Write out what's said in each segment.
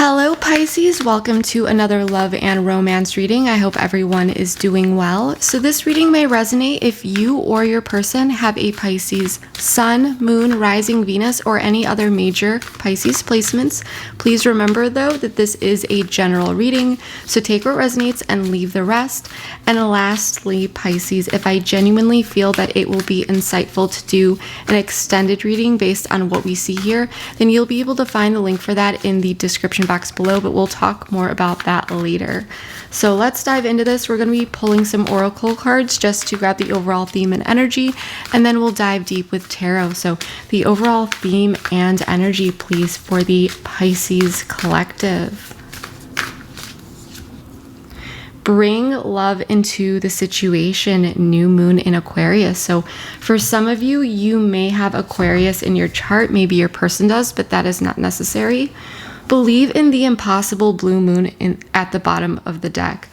Hello Pisces, welcome to another love and romance reading. I hope everyone is doing well. So this reading may resonate if you or your person have a Pisces Sun, Moon, Rising, Venus, or any other major Pisces placements. Please remember though that this is a general reading, so take what resonates and leave the rest. And lastly, Pisces, if I genuinely feel that it will be insightful to do an extended reading based on what we see here, then you'll be able to find the link for that in the description box below, but we'll talk more about that later. So let's dive into this. We're going to be pulling some oracle cards just to grab the overall theme and energy, and then we'll dive deep with tarot. So the overall theme and energy, please, for the Pisces collective. Bring love into the situation, new moon in Aquarius. So for some of you, you may have Aquarius in your chart. Maybe your person does, but that is not necessary. Believe in the impossible blue moon at the bottom of the deck.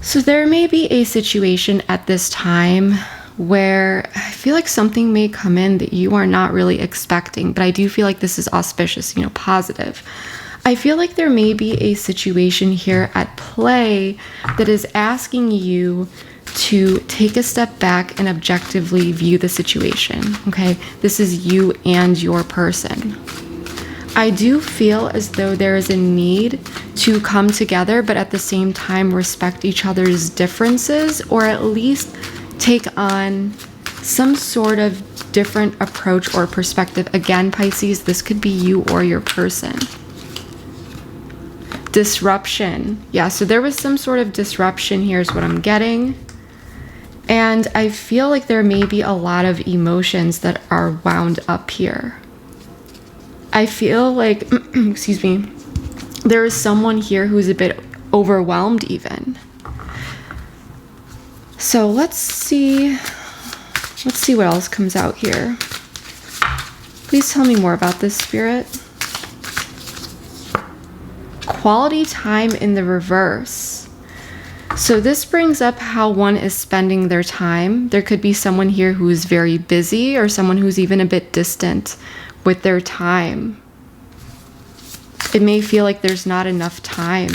So there may be a situation at this time where I feel like something may come in that you are not really expecting, but I do feel like this is auspicious, positive. I feel like there may be a situation here at play that is asking you to take a step back and objectively view the situation, okay? This is you and your person. I do feel as though there is a need to come together, but at the same time respect each other's differences, or at least take on some sort of different approach or perspective. Again, Pisces, this could be you or your person. Disruption. Yeah, so there was some sort of disruption here is what I'm getting. And I feel like there may be a lot of emotions that are wound up here. I feel like, excuse me, there is someone here who's a bit overwhelmed even. So let's see what else comes out here. Please tell me more about this, Spirit. Quality time in the reverse. So this brings up how one is spending their time. There could be someone here who is very busy, or someone who's even a bit distant with their time. It may feel like there's not enough time.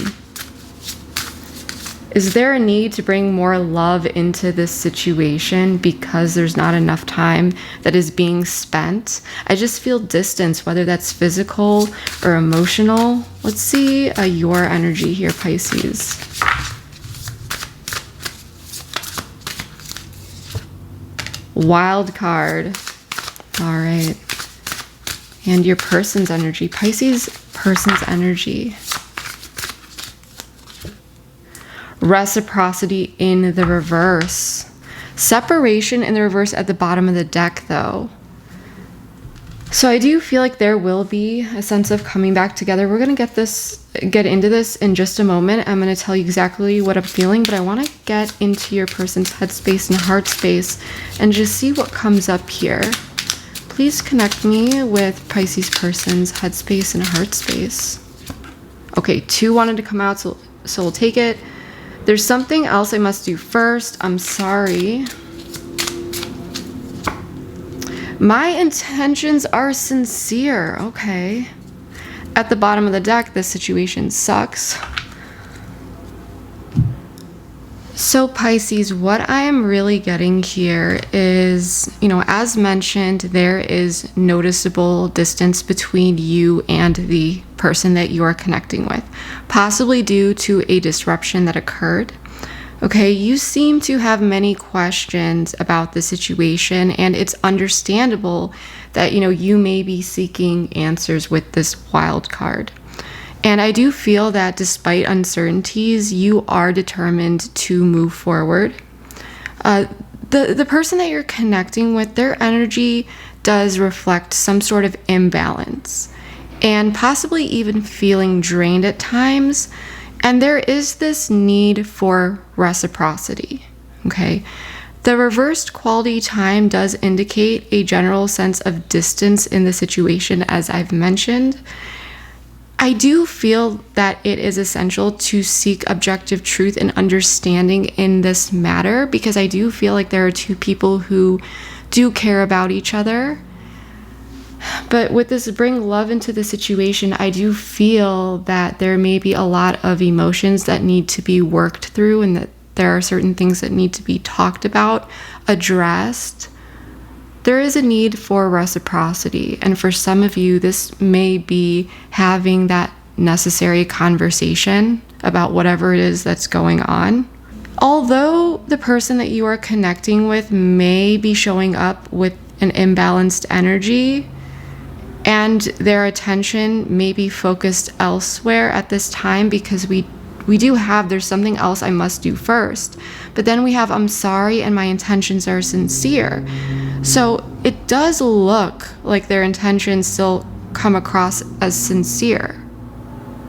Is there a need to bring more love into this situation because there's not enough time that is being spent? I just feel distance, whether that's physical or emotional. Let's see your energy here, Pisces. Wild card. All right. And your person's energy. Pisces person's energy. Reciprocity in the reverse. Separation in the reverse at the bottom of the deck, though. So I do feel like there will be a sense of coming back together. We're going to get into this in just a moment. I'm going to tell you exactly what I'm feeling, but I want to get into your person's headspace and heart space and just see what comes up here. Please connect me with Pisces person's headspace and heart space. Okay, 2 wanted to come out, so we'll take it. There's something else I must do first. I'm sorry. My intentions are sincere. Okay. At the bottom of the deck, this situation sucks. So Pisces, what I am really getting here is, as mentioned, there is noticeable distance between you and the person that you are connecting with, possibly due to a disruption that occurred. Okay, you seem to have many questions about the situation, and it's understandable that, you may be seeking answers with this wild card. And I do feel that despite uncertainties, you are determined to move forward. The person that you're connecting with, their energy does reflect some sort of imbalance and possibly even feeling drained at times. And there is this need for reciprocity, okay? The reversed quality time does indicate a general sense of distance in the situation, as I've mentioned. I do feel that it is essential to seek objective truth and understanding in this matter, because I do feel like there are two people who do care about each other. But with this bring love into the situation, I do feel that there may be a lot of emotions that need to be worked through, and that there are certain things that need to be talked about, addressed. There is a need for reciprocity, and for some of you, this may be having that necessary conversation about whatever it is that's going on. Although the person that you are connecting with may be showing up with an imbalanced energy, and their attention may be focused elsewhere at this time, because we do have, there's something else I must do first. But then we have, I'm sorry and my intentions are sincere. So it does look like their intentions still come across as sincere.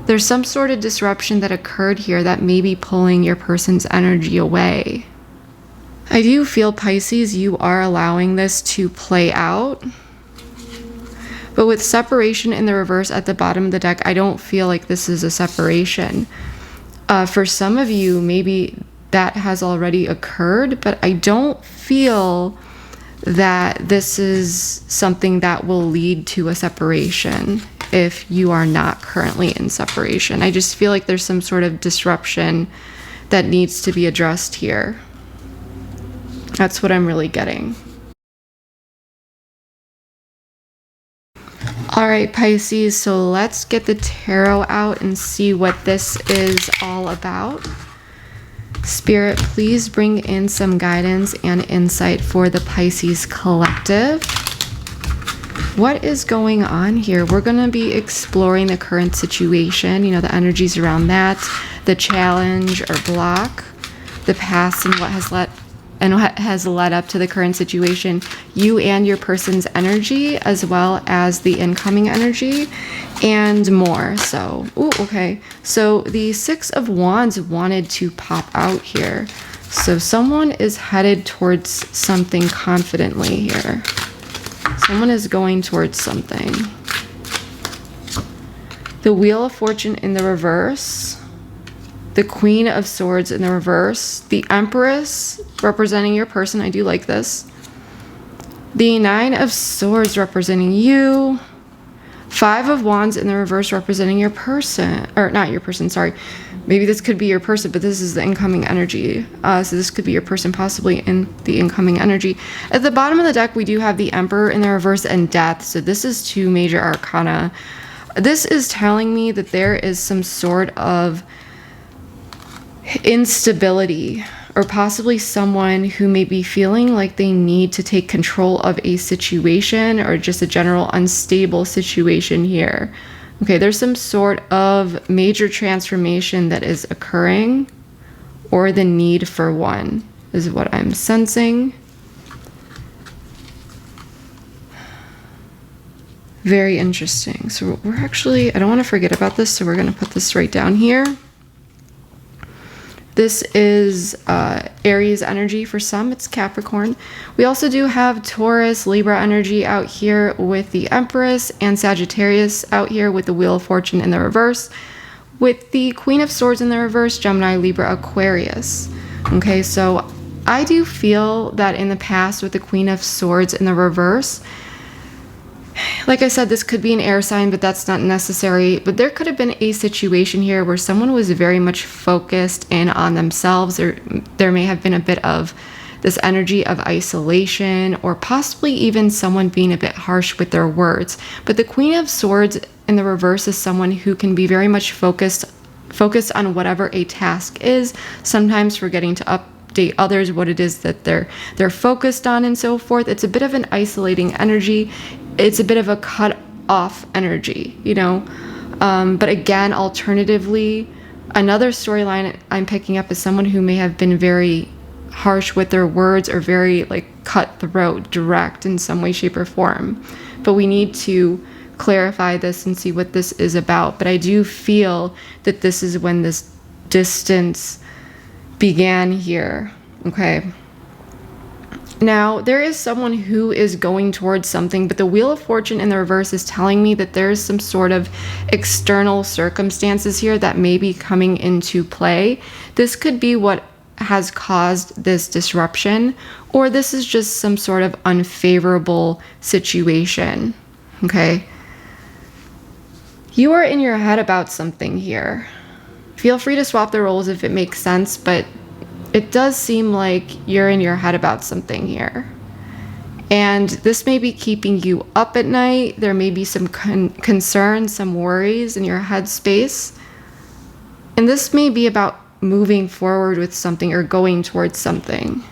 There's some sort of disruption that occurred here that may be pulling your person's energy away. I do feel, Pisces, you are allowing this to play out. But with separation in the reverse at the bottom of the deck, I don't feel like this is a separation. For some of you, maybe that has already occurred, but I don't feel that this is something that will lead to a separation if you are not currently in separation. I just feel like there's some sort of disruption that needs to be addressed here. That's what I'm really getting. All right, Pisces, so let's get the tarot out and see what this is all about. Spirit, please bring in some guidance and insight for the Pisces collective. What is going on here? We're going to be exploring the current situation, the energies around that, the challenge or block, the past and what has led up to the current situation, you and your person's energy, as well as the incoming energy, and more. So, okay. So the Six of Wands wanted to pop out here. So someone is headed towards something confidently here. Someone is going towards something. The Wheel of Fortune in the reverse. The Queen of Swords in the reverse. The Empress representing your person. I do like this. The Nine of Swords representing you. Five of Wands in the reverse representing your person. Or not your person, sorry. Maybe this could be your person, but this is the incoming energy. So this could be your person possibly in the incoming energy. At the bottom of the deck, we do have the Emperor in the reverse and Death. So this is two major arcana. This is telling me that there is some sort of instability, or possibly someone who may be feeling like they need to take control of a situation, or just a general unstable situation here. Okay, there's some sort of major transformation that is occurring, or the need for one is what I'm sensing. Very interesting. So we're actually, I don't want to forget about this, so we're going to put this right down here. This is Aries energy for some. It's Capricorn. We also do have Taurus, Libra energy out here with the Empress, and Sagittarius out here with the Wheel of Fortune in the reverse, with the Queen of Swords in the reverse, Gemini, Libra, Aquarius. Okay, so I do feel that in the past with the Queen of Swords in the reverse, like I said, this could be an air sign, but that's not necessary. But there could have been a situation here where someone was very much focused in on themselves, or there may have been a bit of this energy of isolation, or possibly even someone being a bit harsh with their words. But the Queen of Swords in the reverse is someone who can be very much focused on whatever a task is, sometimes forgetting to update others what it is that they're focused on and so forth. It's a bit of an isolating energy. It's a bit of a cut off energy, but again, alternatively, another storyline I'm picking up is someone who may have been very harsh with their words, or very cutthroat, direct in some way, shape, or form. But we need to clarify this and see what this is about. But I do feel that this is when this distance began here. Okay. Now, there is someone who is going towards something, but the Wheel of Fortune in the reverse is telling me that there is some sort of external circumstances here that may be coming into play. This could be what has caused this disruption, or this is just some sort of unfavorable situation. okay? You are in your head about something here. Feel free to swap the roles if it makes sense, but it does seem like you're in your head about something here. And this may be keeping you up at night. There may be some concerns, some worries in your head space. And this may be about moving forward with something or going towards something.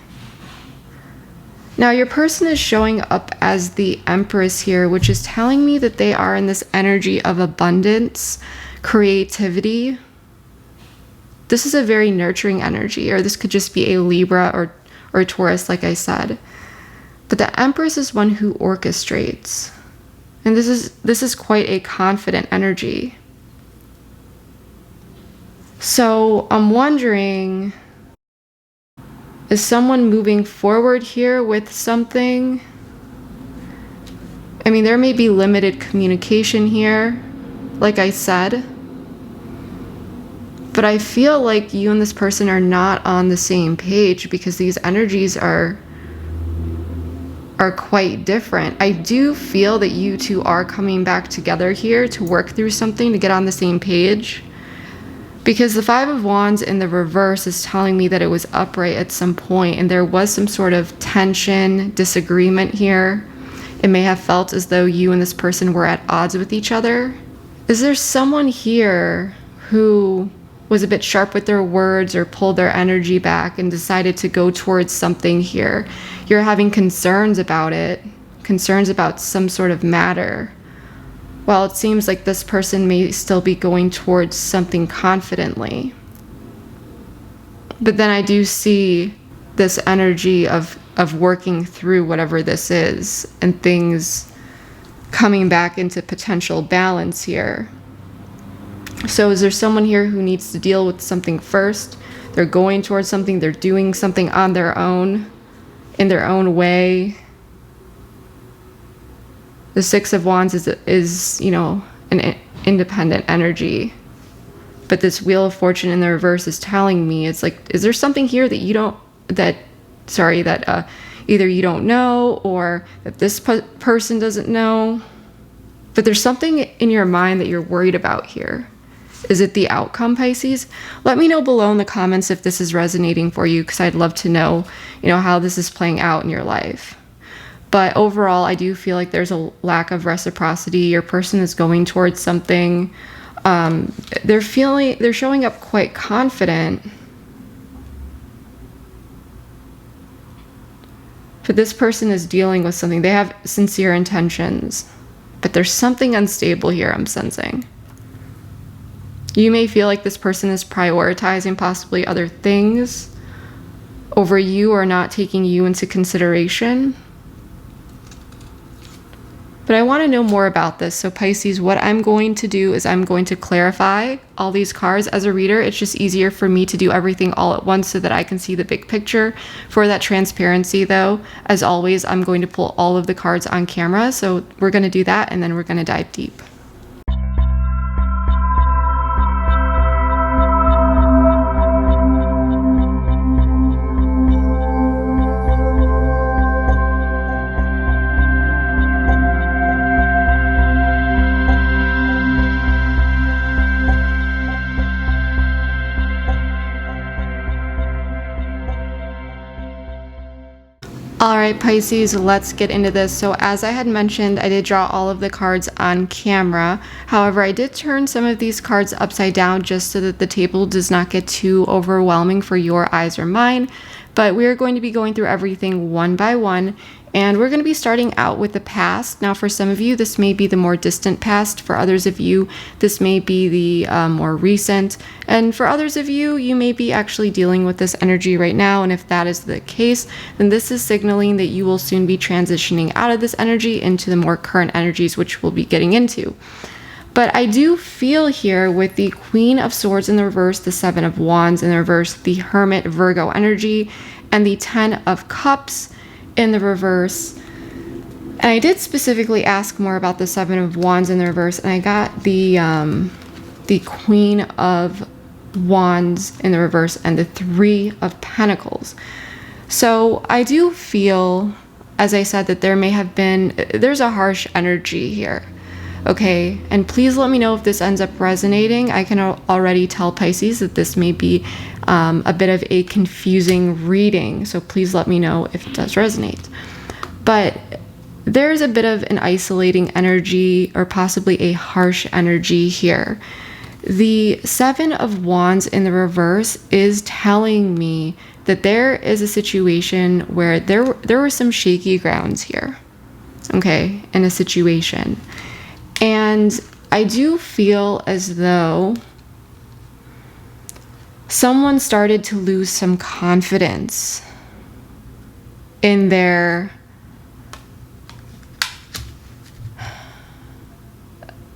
Now, your person is showing up as the Empress here, which is telling me that they are in this energy of abundance, creativity. This is a very nurturing energy, or this could just be a Libra or Taurus, like I said. But the Empress is one who orchestrates. And this is quite a confident energy. So I'm wondering, is someone moving forward here with something? I mean, there may be limited communication here, like I said. But I feel like you and this person are not on the same page because these energies are quite different. I do feel that you two are coming back together here to work through something, to get on the same page. Because the Five of Wands in the reverse is telling me that it was upright at some point and there was some sort of tension, disagreement here. It may have felt as though you and this person were at odds with each other. Is there someone here who was a bit sharp with their words or pulled their energy back and decided to go towards something here? You're having concerns about it, concerns about some sort of matter. Well, it seems like this person may still be going towards something confidently. But then I do see this energy of working through whatever this is and things coming back into potential balance here. So is there someone here who needs to deal with something first? They're going towards something, they're doing something on their own, in their own way. The Six of Wands is an independent energy. But this Wheel of Fortune in the reverse is telling me, it's like, is there something here that either you don't know or that this person doesn't know? But there's something in your mind that you're worried about here. Is it the outcome, Pisces? Let me know below in the comments if this is resonating for you, because I'd love to know, how this is playing out in your life. But overall, I do feel like there's a lack of reciprocity. Your person is going towards something. They're showing up quite confident. But this person is dealing with something. They have sincere intentions. But there's something unstable here, I'm sensing. You may feel like this person is prioritizing possibly other things over you or not taking you into consideration. But I want to know more about this. So Pisces, what I'm going to do is I'm going to clarify all these cards. As a reader, it's just easier for me to do everything all at once so that I can see the big picture. For that transparency though, as always, I'm going to pull all of the cards on camera. So we're going to do that and then we're going to dive deep. All right, Pisces, let's get into this. So as I had mentioned, I did draw all of the cards on camera. However, I did turn some of these cards upside down just so that the table does not get too overwhelming for your eyes or mine. But we are going to be going through everything one by one. And we're going to be starting out with the past. Now, for some of you, this may be the more distant past. For others of you, this may be the more recent. And for others of you, you may be actually dealing with this energy right now. And if that is the case, then this is signaling that you will soon be transitioning out of this energy into the more current energies, which we'll be getting into. But I do feel here with the Queen of Swords in the reverse, the Seven of Wands in the reverse, the Hermit Virgo energy, and the Ten of Cups in the reverse. And I did specifically ask more about the Seven of Wands in the reverse, and I got the Queen of Wands in the reverse and the Three of Pentacles. So I do feel as I said, that there's a harsh energy here. Okay, and please let me know if this ends up resonating. I can already tell Pisces that this may be a bit of a confusing reading, so please let me know if it does resonate. But there's a bit of an isolating energy, or possibly a harsh energy here. The Seven of Wands in the reverse is telling me that there is a situation where there were some shaky grounds here, okay, in a situation. And I do feel as though someone started to lose some confidence in their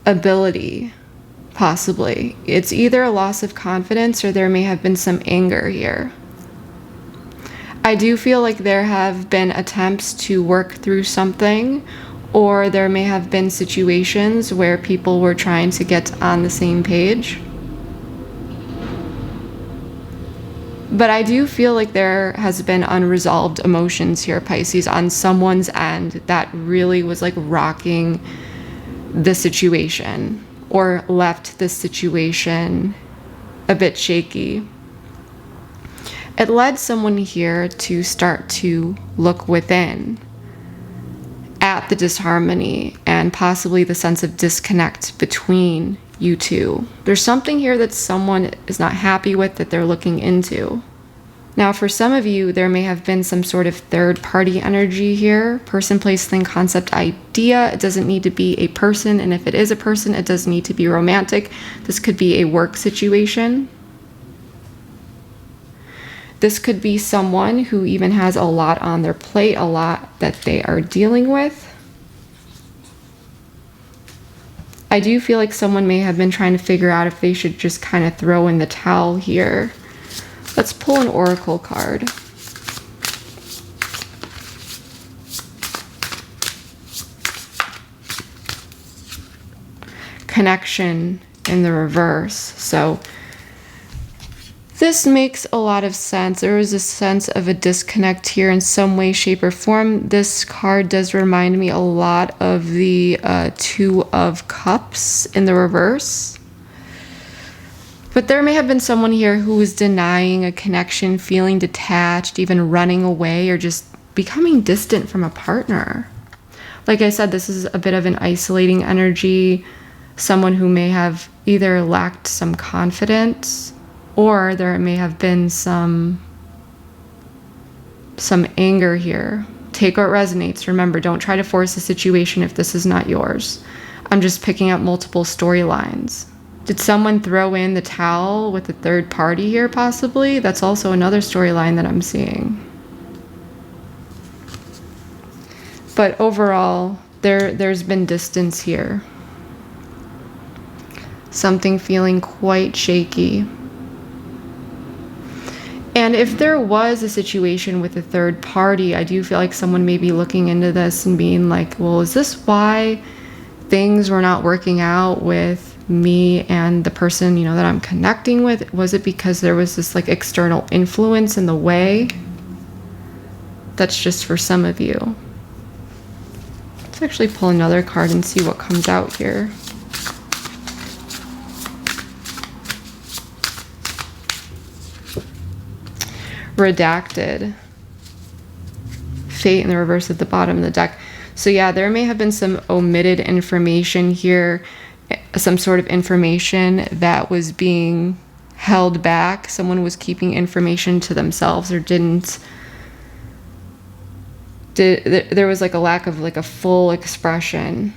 ability, possibly. It's either a loss of confidence or there may have been some anger here. I do feel like there have been attempts to work through something, or there may have been situations where people were trying to get on the same page. But I do feel like there has been unresolved emotions here, Pisces, on someone's end that really was like rocking the situation, or left the situation a bit shaky. It led someone here to start to look within at the disharmony and possibly the sense of disconnect between you two. There's something here that someone is not happy with that they're looking into. Now, for some of you, there may have been some sort of third-party energy here. Person, place, thing, concept, idea. It doesn't need to be a person, and if it is a person, it doesn't need to be romantic. This could be a work situation. This could be someone who even has a lot on their plate, a lot that they are dealing with. I do feel like someone may have been trying to figure out if they should just kind of throw in the towel here. Let's pull an oracle card. Connection in the reverse. So this makes a lot of sense. There is a sense of a disconnect here in some way, shape, or form. This card does remind me a lot of the Two of Cups in the reverse. But there may have been someone here who was denying a connection, feeling detached, even running away, or just becoming distant from a partner. Like I said, this is a bit of an isolating energy. Someone who may have either lacked some confidence, or there may have been some anger here. Take what resonates. Remember, don't try to force a situation if this is not yours. I'm just picking up multiple storylines. Did someone throw in the towel with a third party here, possibly? That's also another storyline that I'm seeing. But overall, there's been distance here. Something feeling quite shaky. And if there was a situation with a third party, I do feel like someone may be looking into this and being like, well, is this why things were not working out with me and the person, that I'm connecting with? Was it because there was this like external influence in the way? That's just for some of you. Let's actually pull another card and see what comes out here. Redacted. Fate in the reverse at the bottom of the deck. So yeah, there may have been some omitted information here, some sort of information that was being held back. Someone was keeping information to themselves, or there was like a lack of like a full expression.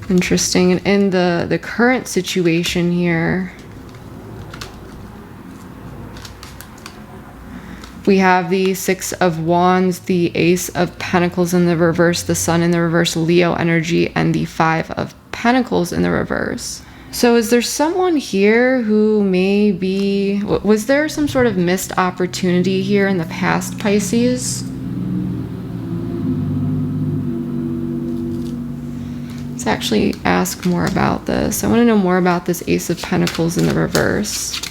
Interesting. And in the current situation here, we have the Six of Wands, the Ace of Pentacles in the reverse, the Sun in the reverse, Leo energy, and the Five of Pentacles in the reverse. So is there someone here who may be... Was there some sort of missed opportunity here in the past, Pisces? Let's actually ask more about this. I want to know more about this Ace of Pentacles in the reverse.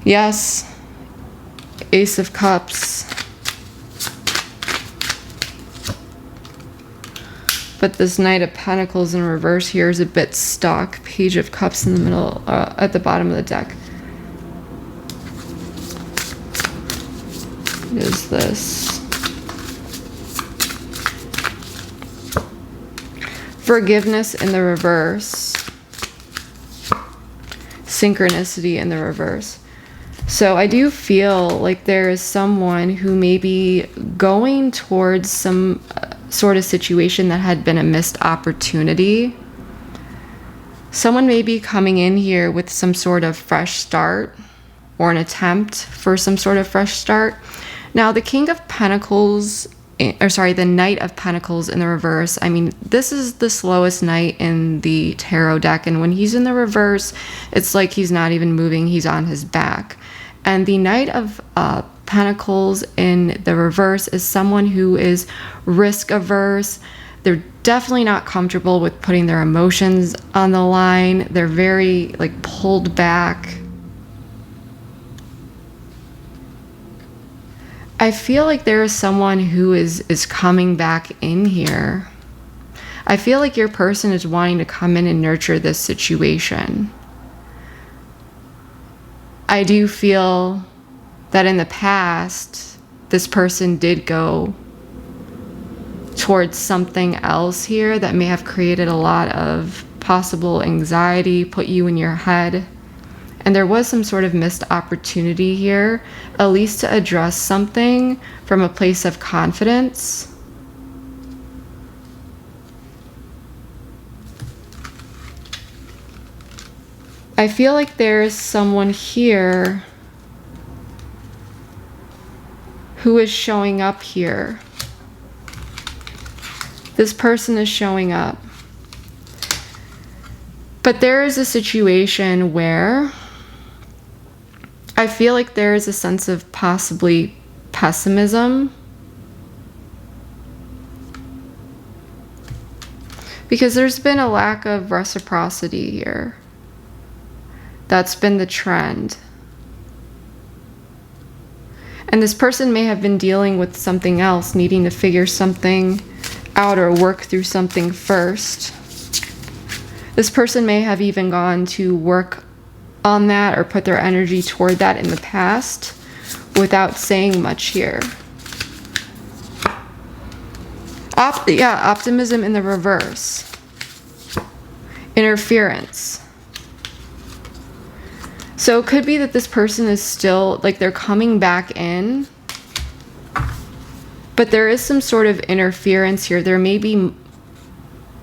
Yes. Ace of Cups. But this Knight of Pentacles in reverse here is a bit stuck. Page of Cups in the middle, at the bottom of the deck. What is this? Forgiveness in the reverse. Synchronicity in the reverse. So I do feel like there is someone who may be going towards some sort of situation that had been a missed opportunity. Someone may be coming in here with some sort of fresh start or an attempt for some sort of fresh start. Now, the King of Pentacles, the Knight of Pentacles in the reverse, I mean, this is the slowest knight in the tarot deck. And when he's in the reverse, it's like he's not even moving, he's on his back. And the Knight of Pentacles in the reverse is someone who is risk averse. They're definitely not comfortable with putting their emotions on the line. They're very like pulled back. I feel like there is someone who is coming back in here. I feel like your person is wanting to come in and nurture this situation. I do feel that in the past, this person did go towards something else here that may have created a lot of possible anxiety, put you in your head. And there was some sort of missed opportunity here, at least to address something from a place of confidence. I feel like there's someone here who is showing up here. This person is showing up. But there is a situation where I feel like there is a sense of possibly pessimism. Because there's been a lack of reciprocity here. That's been the trend. And this person may have been dealing with something else, needing to figure something out or work through something first. This person may have even gone to work on that or put their energy toward that in the past without saying much here. Optimism in the reverse. Interference. So it could be that this person is still, like, they're coming back in, but there is some sort of interference here. There may be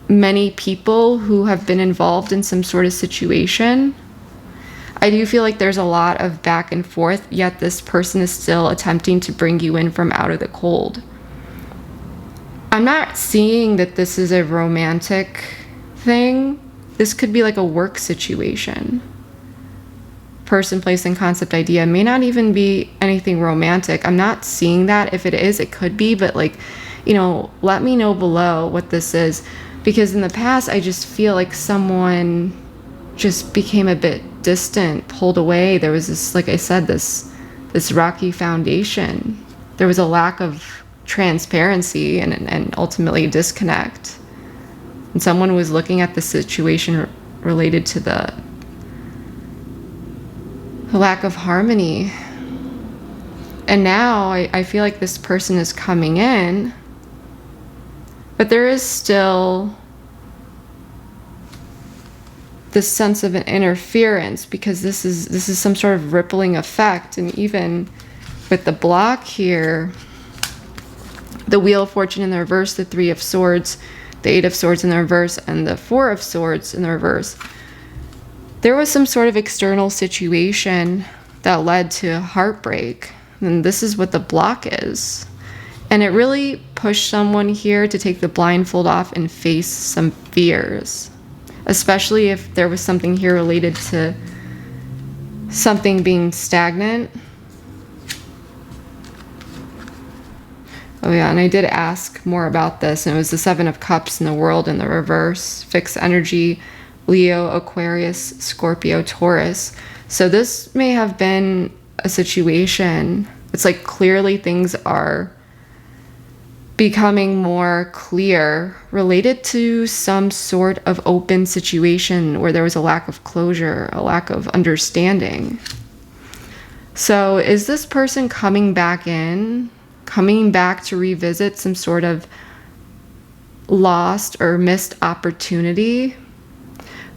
many people who have been involved in some sort of situation. I do feel like there's a lot of back and forth, yet this person is still attempting to bring you in from out of the cold. I'm not seeing that this is a romantic thing. This could be like a work situation. Person, place, and concept, idea may not even be anything romantic. I'm not seeing that. If it is, it could be, but like, you know, let me know below what this is, because in the past I just feel like someone just became a bit distant, pulled away. There was this, like I said, this rocky foundation. There was a lack of transparency and ultimately disconnect. And someone was looking at the situation related to the lack of harmony. And now I feel like this person is coming in, but there is still this sense of an interference, because this is some sort of rippling effect. And even with the block here, the Wheel of Fortune in the reverse, the Three of Swords, the Eight of Swords in the reverse, and the Four of Swords in the reverse, there was some sort of external situation that led to heartbreak. And this is what the block is. And it really pushed someone here to take the blindfold off and face some fears, especially if there was something here related to something being stagnant. Oh yeah, and I did ask more about this, and it was the Seven of Cups in the World in the reverse. Fixed energy, Leo, Aquarius, Scorpio, Taurus. So this may have been a situation. It's like clearly things are becoming more clear related to some sort of open situation where there was a lack of closure, a lack of understanding. So is this person coming back to revisit some sort of lost or missed opportunity,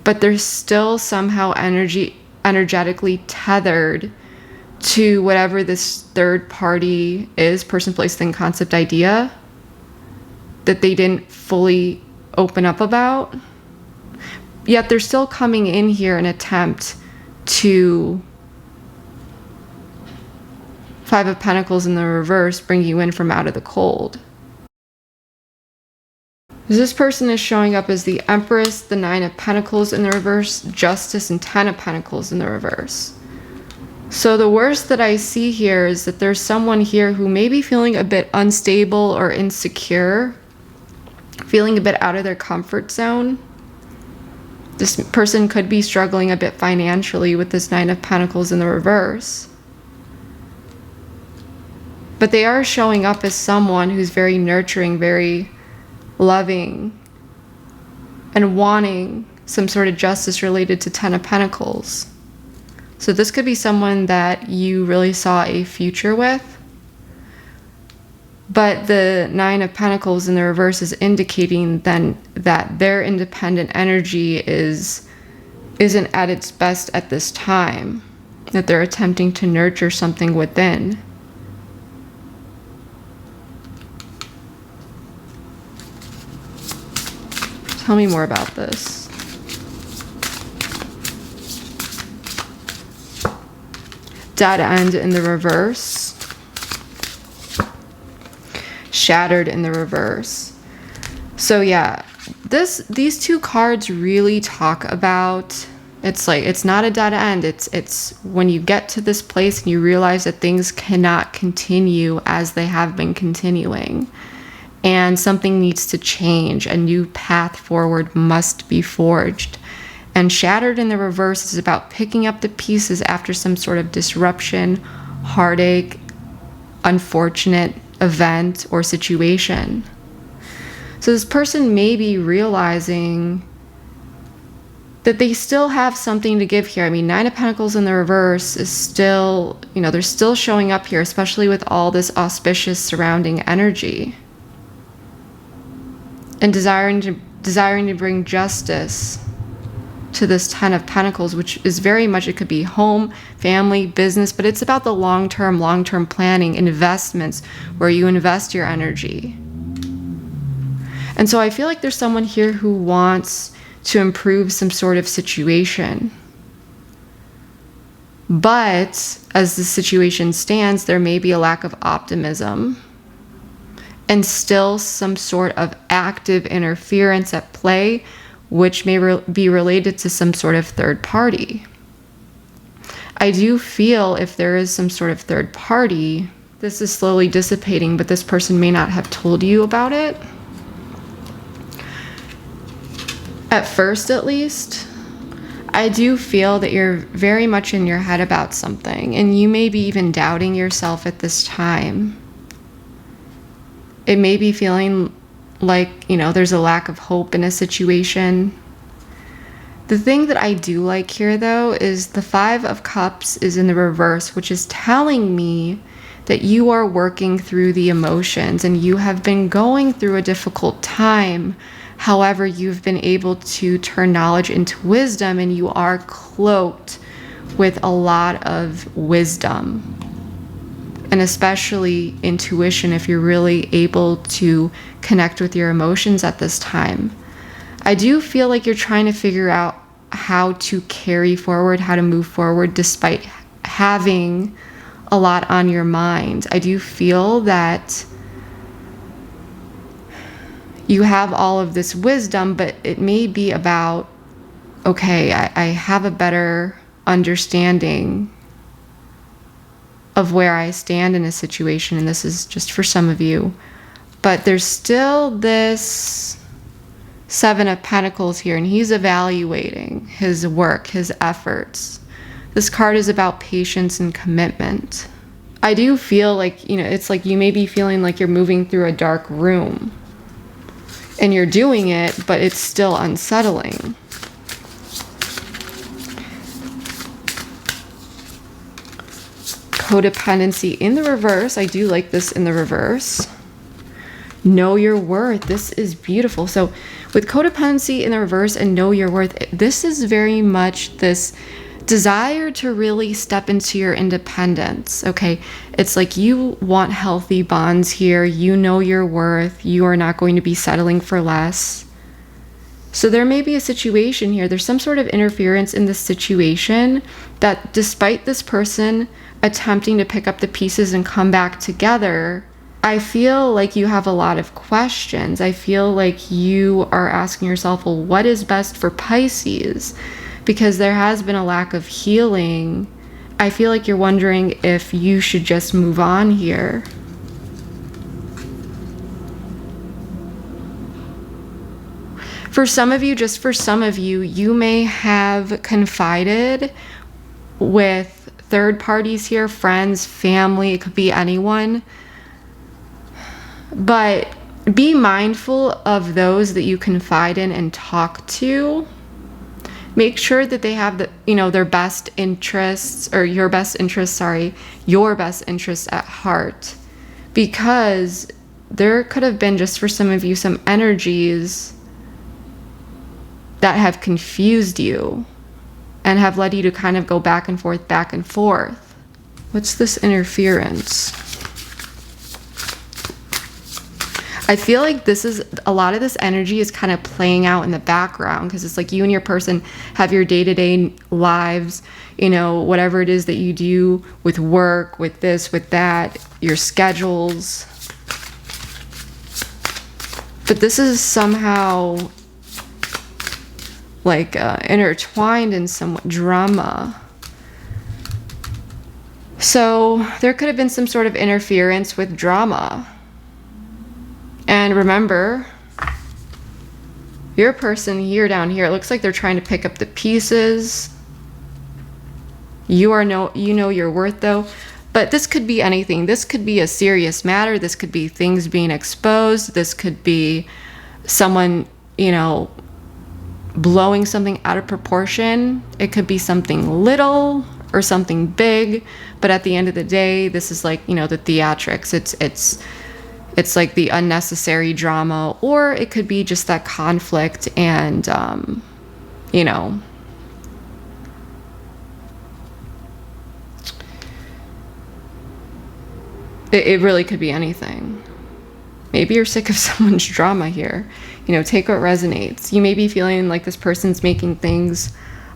but they're still somehow energetically tethered to whatever this third party is, person, place, thing, concept, idea, that they didn't fully open up about. Yet they're still coming in here in an attempt to, Five of Pentacles in the reverse, bring you in from out of the cold. This person is showing up as the Empress, the Nine of Pentacles in the reverse, Justice, and Ten of Pentacles in the reverse. So the worst that I see here is that there's someone here who may be feeling a bit unstable or insecure, feeling a bit out of their comfort zone. This person could be struggling a bit financially with this Nine of Pentacles in the reverse. But they are showing up as someone who's very nurturing, very loving, and wanting some sort of justice related to Ten of Pentacles. So this could be someone that you really saw a future with. But the Nine of Pentacles in the reverse is indicating then that their independent energy isn't at its best at this time, that they're attempting to nurture something within. Tell me more about this. Dead end in the reverse. Shattered in the reverse. So yeah, these two cards really talk about, it's like, it's not a dead end. It's when you get to this place and you realize that things cannot continue as they have been continuing. And something needs to change. A new path forward must be forged. And shattered in the reverse is about picking up the pieces after some sort of disruption, heartache, unfortunate event or situation. So this person may be realizing that they still have something to give here. I mean, Nine of Pentacles in the reverse is still, they're still showing up here, especially with all this auspicious surrounding energy. And desiring to bring justice to this Ten of Pentacles, which is very much, it could be home, family, business, but it's about the long-term planning, investments, where you invest your energy. And so I feel like there's someone here who wants to improve some sort of situation. But as the situation stands, there may be a lack of optimism and still some sort of active interference at play, which may be related to some sort of third party. I do feel if there is some sort of third party, this is slowly dissipating, but this person may not have told you about it. At first, at least, I do feel that you're very much in your head about something, and you may be even doubting yourself at this time. It may be feeling like, there's a lack of hope in a situation. The thing that I do like here, though, is the Five of Cups is in the reverse, which is telling me that you are working through the emotions and you have been going through a difficult time. However, you've been able to turn knowledge into wisdom, and you are cloaked with a lot of wisdom. And especially intuition, if you're really able to connect with your emotions at this time. I do feel like you're trying to figure out how to carry forward, how to move forward despite having a lot on your mind. I do feel that you have all of this wisdom, but it may be about, okay, I have a better understanding of where I stand in a situation, and this is just for some of you, but there's still this Seven of Pentacles here, and he's evaluating his work, his efforts. This card is about patience and commitment. I do feel like, it's like you may be feeling like you're moving through a dark room and you're doing it, but it's still unsettling. Codependency in the reverse. I do like this in the reverse. Know your worth. This is beautiful. So with codependency in the reverse and know your worth, this is very much this desire to really step into your independence. Okay, it's like you want healthy bonds here. You know your worth. You are not going to be settling for less. So there may be a situation here. There's some sort of interference in this situation that despite this person attempting to pick up the pieces and come back together, I feel like you have a lot of questions. I feel like you are asking yourself, well, what is best for Pisces? Because there has been a lack of healing. I feel like you're wondering if you should just move on here. For some of you, just for some of you, you may have confided with third parties here, friends, family, it could be anyone. But be mindful of those that you confide in and talk to. Make sure that they have their best interests, or your best interests at heart. Because there could have been, just for some of you, some energies that have confused you and have led you to kind of go back and forth, back and forth. What's this interference? I feel like a lot of this energy is kind of playing out in the background, because it's like you and your person have your day-to-day lives, whatever it is that you do with work, with this, with that, your schedules. But this is somehow like intertwined in somewhat drama. So there could have been some sort of interference with drama. And remember, your person here down here, it looks like they're trying to pick up the pieces. You know your worth though. But this could be anything. This could be a serious matter. This could be things being exposed. This could be someone, blowing something out of proportion. It could be something little or something big, but at the end of the day, this is like, the theatrics. It's like the unnecessary drama, or it could be just that conflict and, it really could be anything. Maybe you're sick of someone's drama here. Take what resonates. You may be feeling like this person's making things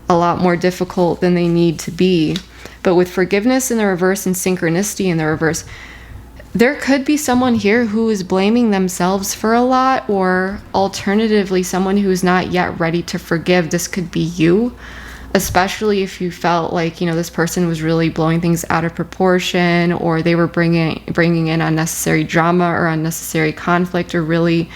a lot more difficult than they need to be. But with forgiveness in the reverse and synchronicity in the reverse, there could be someone here who is blaming themselves for a lot, or alternatively, someone who is not yet ready to forgive. This could be you, especially if you felt like, this person was really blowing things out of proportion, or they were bringing in unnecessary drama or unnecessary conflict, or really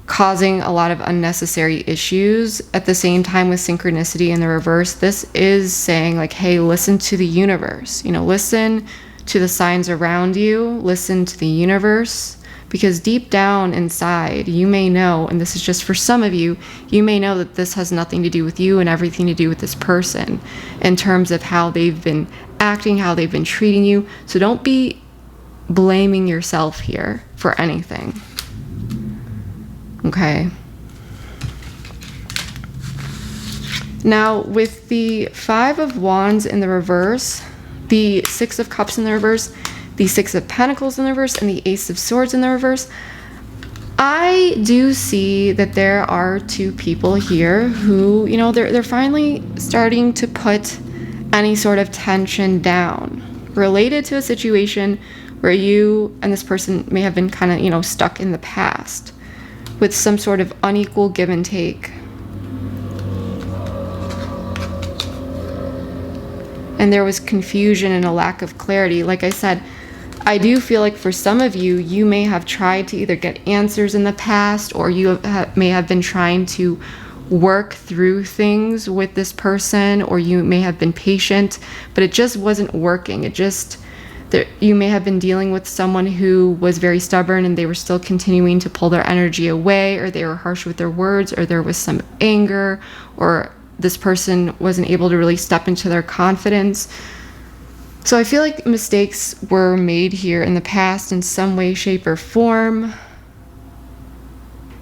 causing a lot of unnecessary issues. At the same time, with synchronicity in the reverse, this is saying like, hey, listen to the universe, listen to the signs around you, listen to the universe, because deep down inside, you may know, and this is just for some of you, you may know that this has nothing to do with you and everything to do with this person in terms of how they've been acting, how they've been treating you. So don't be blaming yourself here for anything. Okay. Now, with the Five of Wands in the reverse, the Six of Cups in the reverse, the Six of Pentacles in the reverse, and the Ace of Swords in the reverse, I do see that there are two people here who, they're finally starting to put any sort of tension down related to a situation where you and this person may have been kind of, stuck in the past with some sort of unequal give and take. And there was confusion and a lack of clarity. Like I said, I do feel like for some of you, you may have tried to either get answers in the past, or you may have been trying to work through things with this person, or you may have been patient, but it just wasn't working. You may have been dealing with someone who was very stubborn and they were still continuing to pull their energy away, or they were harsh with their words, or there was some anger, or this person wasn't able to really step into their confidence. So I feel like mistakes were made here in the past in some way, shape, or form.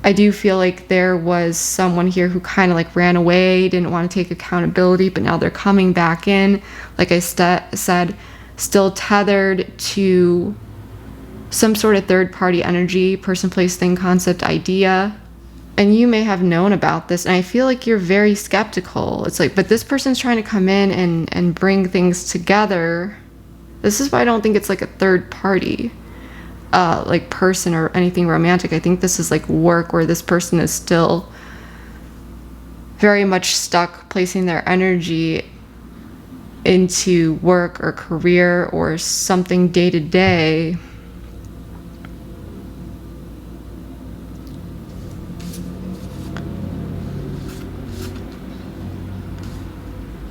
I do feel like there was someone here who kind of like ran away, didn't want to take accountability, but now they're coming back in. Like I said, still tethered to some sort of third-party energy, person, place, thing, concept, idea. And you may have known about this, and I feel like you're very skeptical. It's like, but this person's trying to come in and bring things together. This is why I don't think it's like a third party, like person or anything romantic. I think this is like work where this person is still very much stuck placing their energy into work or career or something day to day.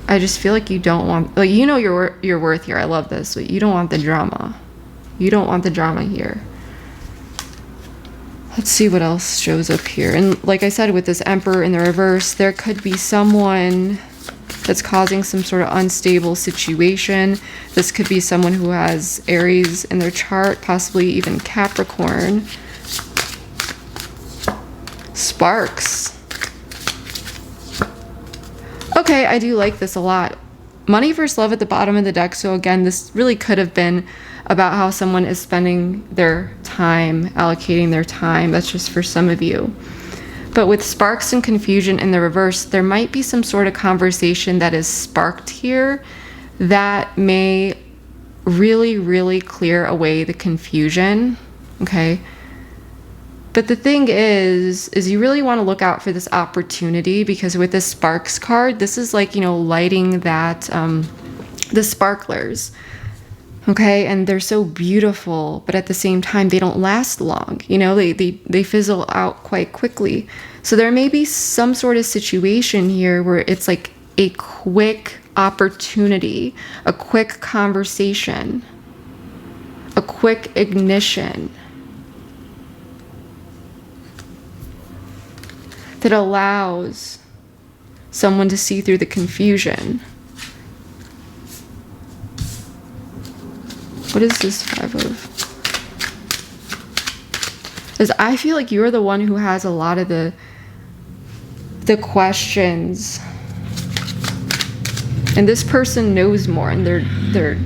I just feel like you don't want, like, you know, your worth here. I love this. But you don't want the drama. You don't want the drama here. Let's see what else shows up here. And like I said, with this Emperor in the reverse, there could be someone that's causing some sort of unstable situation. This could be someone who has Aries in their chart, possibly even Capricorn. Sparks. Okay, I do like this a lot. Money versus love at the bottom of the deck. So again, this really could have been about how someone is spending their time, allocating their time. That's just for some of you. But with sparks and confusion in the reverse, there might be some sort of conversation that is sparked here that may really, really clear away the confusion, okay? But the thing is you really want to look out for this opportunity, because with this sparks card, this is like, you know, lighting that, the sparklers, okay? And they're so beautiful, but at the same time, they don't last long. You know, they fizzle out quite quickly. So there may be some sort of situation here where it's like a quick opportunity, a quick conversation, a quick ignition that allows someone to see through the confusion. What is this 5 of? Because I feel like you're the one who has a lot of the questions, and this person knows more, and they're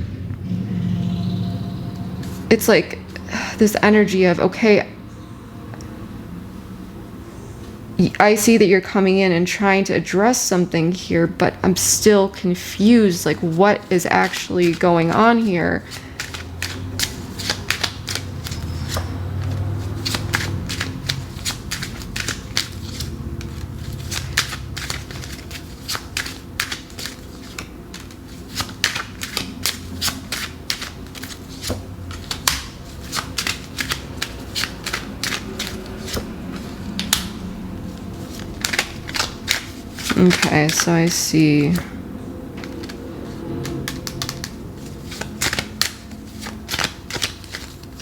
it's like this energy of, okay, I see that you're coming in and trying to address something here, but I'm still confused, like what is actually going on here? Okay, so I see.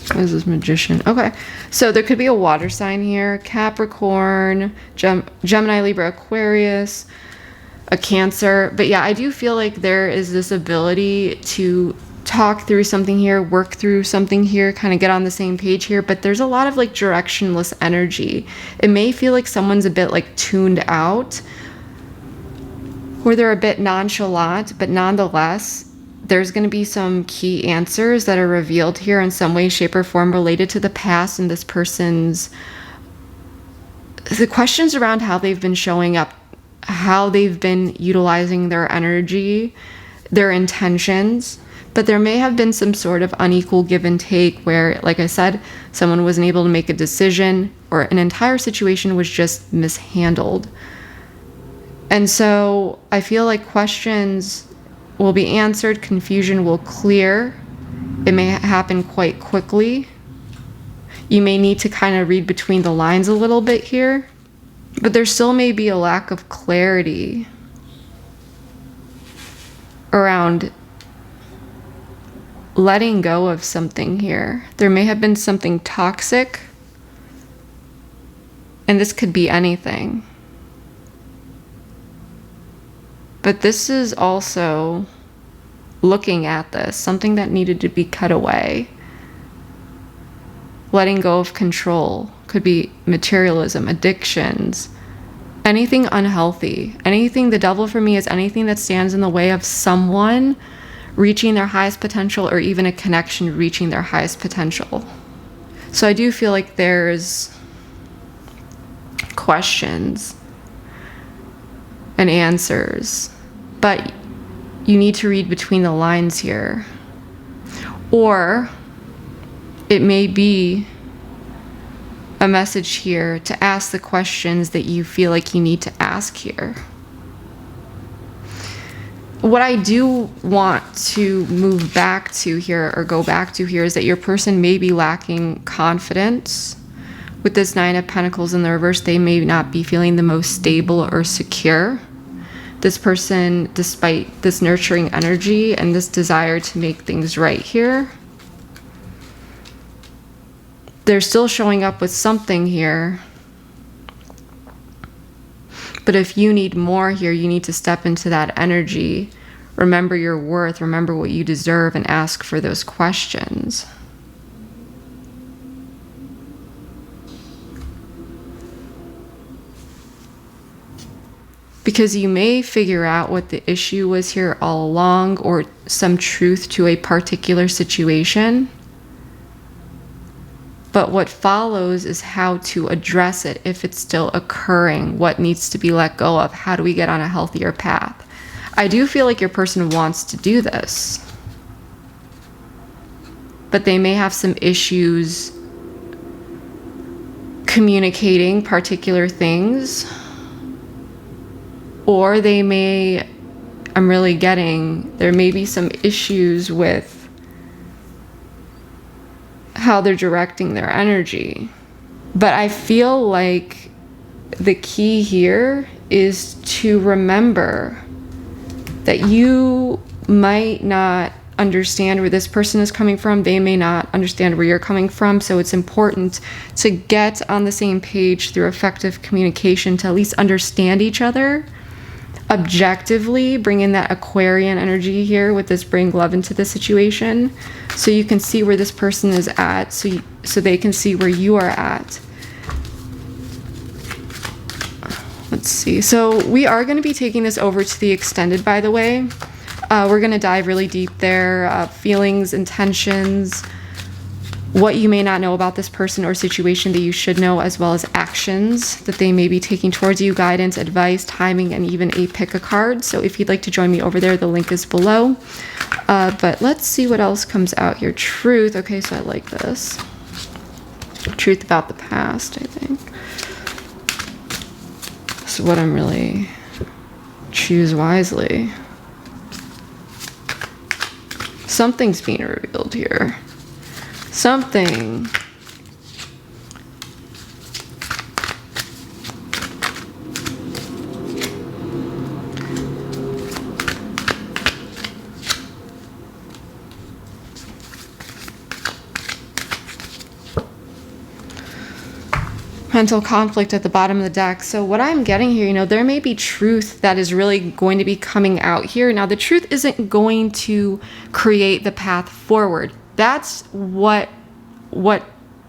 What is this Magician? Okay, so there could be a water sign here. Capricorn, Gemini, Libra, Aquarius, a Cancer. But yeah, I do feel like there is this ability to talk through something here, work through something here, kind of get on the same page here. But there's a lot of like directionless energy. It may feel like someone's a bit like tuned out, or they're a bit nonchalant, but nonetheless, there's going to be some key answers that are revealed here in some way, shape, or form related to the past and this person's, the questions around how they've been showing up, how they've been utilizing their energy, their intentions. But there may have been some sort of unequal give and take where, like I said, someone wasn't able to make a decision, or an entire situation was just mishandled. And so I feel like questions will be answered, confusion will clear. It may happen quite quickly. You may need to kind of read between the lines a little bit here. But there still may be a lack of clarity around letting go of something here. There may have been something toxic, and this could be anything. But this is also looking at this, something that needed to be cut away. Letting go of control. Could be materialism, addictions, anything unhealthy. Anything, the devil for me is anything that stands in the way of someone reaching their highest potential, or even a connection reaching their highest potential. So I do feel like there's questions and answers, but you need to read between the lines here. Or it may be a message here to ask the questions that you feel like you need to ask here. What I do want to move back to here, or go back to here, is that your person may be lacking confidence. With this Nine of Pentacles in the reverse, they may not be feeling the most stable or secure. This person, despite this nurturing energy and this desire to make things right here, they're still showing up with something here. But if you need more here, you need to step into that energy. Remember your worth, remember what you deserve, and ask for those questions. Because you may figure out what the issue was here all along, or some truth to a particular situation. But what follows is how to address it if it's still occurring. What needs to be let go of? How do we get on a healthier path? I do feel like your person wants to do this, but they may have some issues communicating particular things. Or they may, there may be some issues with how they're directing their energy. But I feel like the key here is to remember that you might not understand where this person is coming from. They may not understand where you're coming from. So it's important to get on the same page through effective communication, to at least understand each other objectively. Bring in that Aquarian energy here with this bring love into the situation, so you can see where this person is at, so they can see where you are at. Let's see. So we are going to be taking this over to the extended, by the way. We're going to dive really deep there. Feelings, intentions, what you may not know about this person or situation that you should know, as well as actions that they may be taking towards you, guidance, advice, timing, and even a pick a card. So if you'd like to join me over there, the link is below. But let's see what else comes out here. Truth. Okay, so I like this. Truth about the past, I think. So what I'm really... Choose wisely. Something's being revealed here. Something. Mental conflict at the bottom of the deck. So what I'm getting here, there may be truth that is really going to be coming out here. Now, the truth isn't going to create the path forward. That's what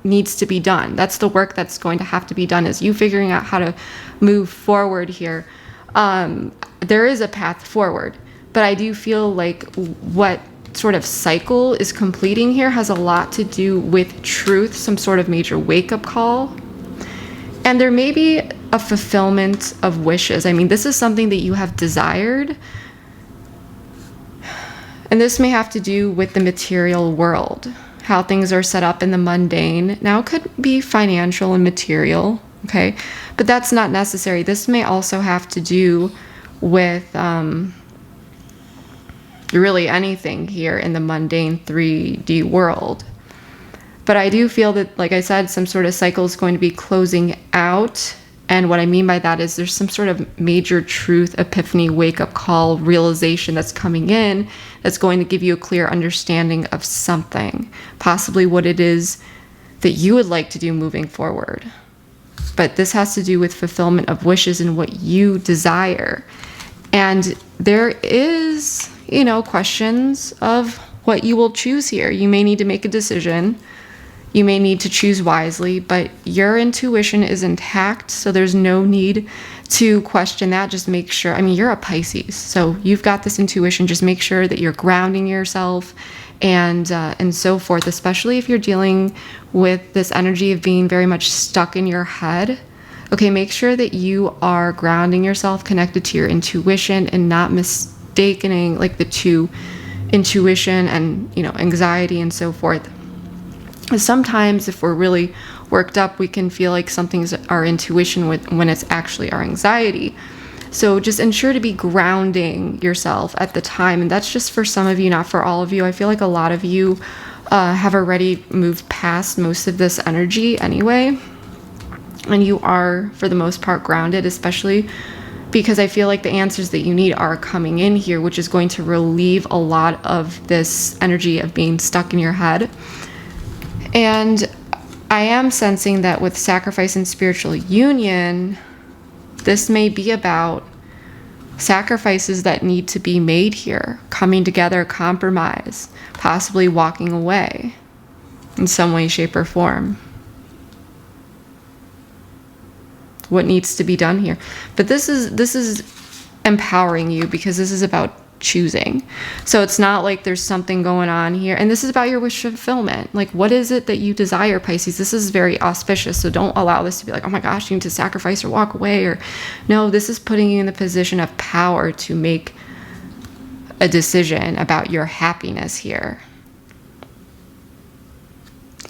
needs to be done. That's the work that's going to have to be done, is you figuring out how to move forward here. There is a path forward, but I do feel like what sort of cycle is completing here has a lot to do with truth, some sort of major wake-up call. And there may be a fulfillment of wishes. I mean, this is something that you have desired. And this may have to do with the material world, how things are set up in the mundane. Now, it could be financial and material, okay? But that's not necessary. This may also have to do with really anything here in the mundane 3D world. But I do feel that, like I said, some sort of cycle is going to be closing out And what I mean by that is there's some sort of major truth, epiphany, wake-up call, realization that's coming in that's going to give you a clear understanding of something, possibly what it is that you would like to do moving forward. But this has to do with fulfillment of wishes and what you desire. And there is, questions of what you will choose here. You may need to make a decision. You may need to choose wisely, but your intuition is intact, so there's no need to question that. Just make sure, you're a Pisces, so you've got this intuition. Just make sure that you're grounding yourself and so forth, especially if you're dealing with this energy of being very much stuck in your head. Okay, make sure that you are grounding yourself, connected to your intuition, and not mistaking like the two, intuition and, anxiety and so forth. Sometimes if we're really worked up, we can feel like something's our intuition when it's actually our anxiety. So just ensure to be grounding yourself at the time. And that's just for some of you, not for all of you. I feel like a lot of you have already moved past most of this energy anyway. And you are, for the most part, grounded, especially because I feel like the answers that you need are coming in here, which is going to relieve a lot of this energy of being stuck in your head. And I am sensing that with sacrifice and spiritual union, this may be about sacrifices that need to be made here, coming together, compromise, possibly walking away in some way, shape, or form. What needs to be done here? But this is empowering you, because this is about choosing. So it's not like there's something going on here, and this is about your wish fulfillment. Like, what is it that you desire, Pisces? This is very auspicious, so don't allow this to be like, oh my gosh, you need to sacrifice or walk away, or no, this is putting you in the position of power to make a decision about your happiness here.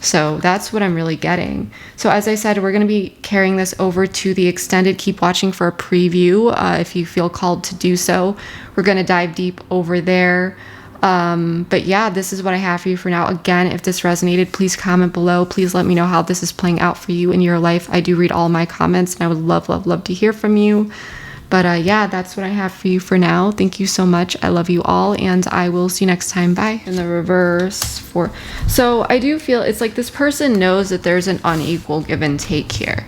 So that's what I'm really getting. So as I said, we're going to be carrying this over to the extended. Keep watching for a preview if you feel called to do so. We're going to dive deep over there. But yeah, this is what I have for you for now. Again, if this resonated, please comment below. Please let me know how this is playing out for you in your life. I do read all my comments, and I would love, love, love to hear from you. But yeah, that's what I have for you for now. Thank you so much. I love you all, and I will see you next time. Bye. In the reverse for, so I do feel it's like this person knows that there's an unequal give and take here.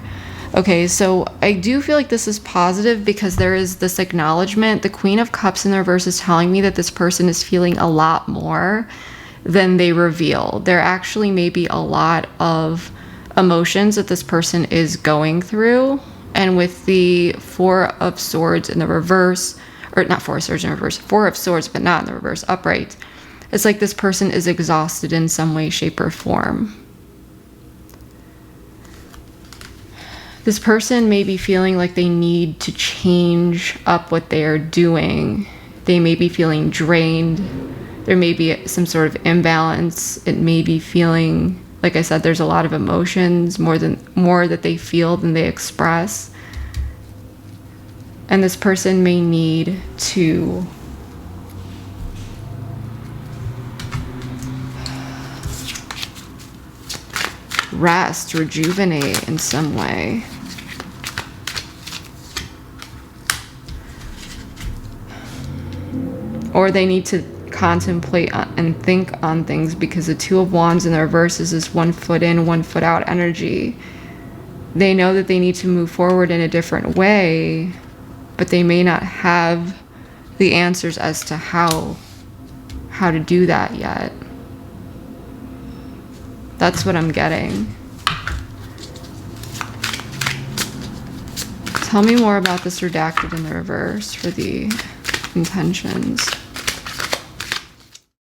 Okay, so I do feel like this is positive because there is this acknowledgement. The Queen of Cups in the reverse is telling me that this person is feeling a lot more than they reveal. There actually may be a lot of emotions that this person is going through. And with the Four of Swords in the reverse, or not Four of Swords in reverse, Four of Swords, but not in the reverse, upright, it's like this person is exhausted in some way, shape, or form. This person may be feeling like they need to change up what they are doing. They may be feeling drained. There may be some sort of imbalance. It may be feeling, like I said, there's a lot of emotions, more that they feel than they express. And this person may need to rest, rejuvenate in some way. Or they need to contemplate and think on things, because the Two of Wands in the reverse is this 1 foot in, 1 foot out energy. They know that they need to move forward in a different way, but they may not have the answers as to how to do that yet. That's what I'm getting. Tell me more about this redacted in the reverse for the intentions.